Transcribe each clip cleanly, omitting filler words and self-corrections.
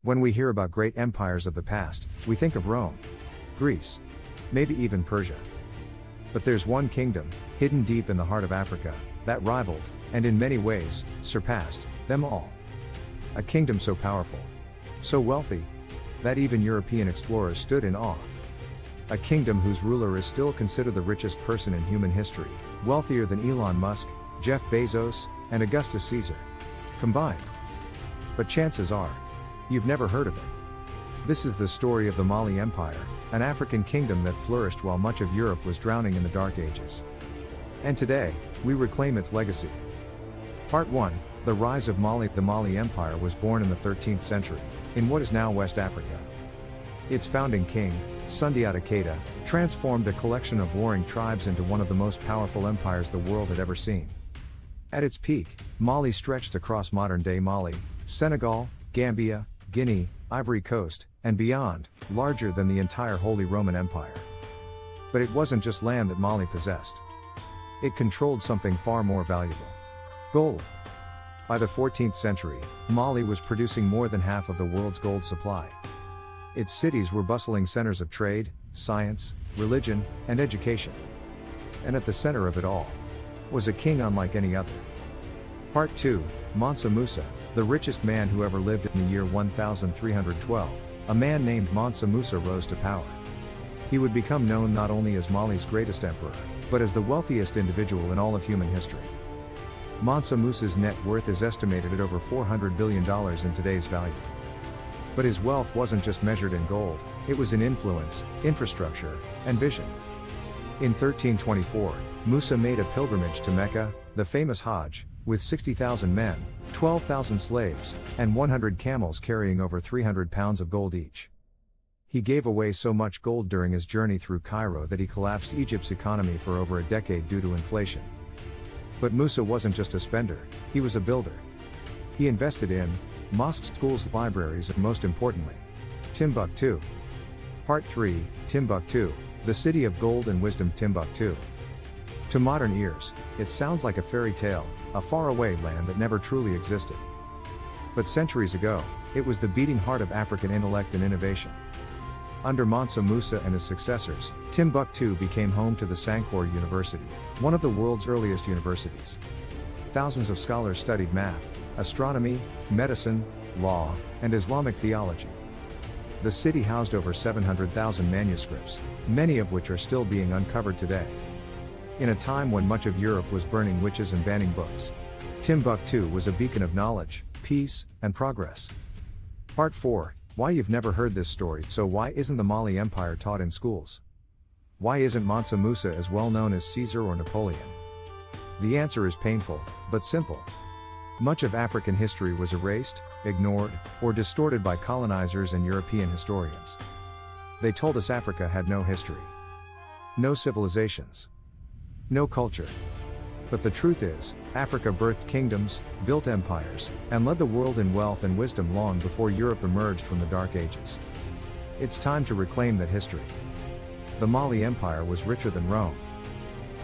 When we hear about great empires of the past, we think of Rome, Greece, maybe even Persia. But there's one kingdom, hidden deep in the heart of Africa, that rivaled, and in many ways, surpassed, them all. A kingdom so powerful, so wealthy, that even European explorers stood in awe. A kingdom whose ruler is still considered the richest person in human history, wealthier than Elon Musk, Jeff Bezos, and Augustus Caesar combined. But chances are, you've never heard of it. This is the story of the Mali Empire, an African kingdom that flourished while much of Europe was drowning in the Dark Ages. And today, we reclaim its legacy. Part 1, The Rise of Mali. The Mali Empire was born in the 13th century, in what is now West Africa. Its founding king, Sundiata Keita, transformed a collection of warring tribes into one of the most powerful empires the world had ever seen. At its peak, Mali stretched across modern-day Mali, Senegal, Gambia, Guinea, Ivory Coast, and beyond, larger than the entire Holy Roman Empire. But it wasn't just land that Mali possessed. It controlled something far more valuable: gold. By the 14th century, Mali was producing more than half of the world's gold supply. Its cities were bustling centers of trade, science, religion, and education. And at the center of it all was a king unlike any other. Part 2, Mansa Musa, the richest man who ever lived. In the year 1312, a man named Mansa Musa rose to power. He would become known not only as Mali's greatest emperor, but as the wealthiest individual in all of human history. Mansa Musa's net worth is estimated at over $400 billion in today's value. But his wealth wasn't just measured in gold, it was in influence, infrastructure, and vision. In 1324, Musa made a pilgrimage to Mecca, the famous Hajj, with 60,000 men, 12,000 slaves, and 100 camels carrying over 300 pounds of gold each. He gave away so much gold during his journey through Cairo that he collapsed Egypt's economy for over a decade due to inflation. But Musa wasn't just a spender, he was a builder. He invested in mosques, schools, libraries, and most importantly, Timbuktu. Part 3, Timbuktu, the city of gold and wisdom. Timbuktu. To modern ears, it sounds like a fairy tale, a faraway land that never truly existed. But centuries ago, it was the beating heart of African intellect and innovation. Under Mansa Musa and his successors, Timbuktu became home to the Sankore University, one of the world's earliest universities. Thousands of scholars studied math, astronomy, medicine, law, and Islamic theology. The city housed over 700,000 manuscripts, many of which are still being uncovered today. In a time when much of Europe was burning witches and banning books, Timbuktu was a beacon of knowledge, peace, and progress. Part 4, Why you've never heard this story. So why isn't the Mali Empire taught in schools? Why isn't Mansa Musa as well known as Caesar or Napoleon? The answer is painful, but simple. Much of African history was erased, ignored, or distorted by colonizers and European historians. They told us Africa had no history, no civilizations, no culture. But the truth is, Africa birthed kingdoms, built empires, and led the world in wealth and wisdom long before Europe emerged from the Dark Ages. It's time to reclaim that history. The Mali Empire was richer than Rome,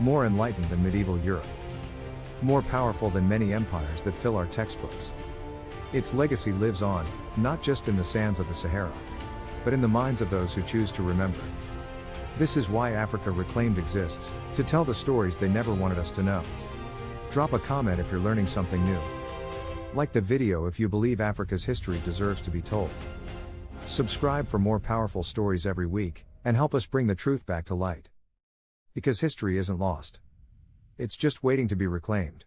more enlightened than medieval Europe, more powerful than many empires that fill our textbooks. Its legacy lives on, not just in the sands of the Sahara, but in the minds of those who choose to remember. This is why Africa Reclaimed exists, to tell the stories they never wanted us to know. Drop a comment if you're learning something new. Like the video if you believe Africa's history deserves to be told. Subscribe for more powerful stories every week, and help us bring the truth back to light. Because history isn't lost. It's just waiting to be reclaimed.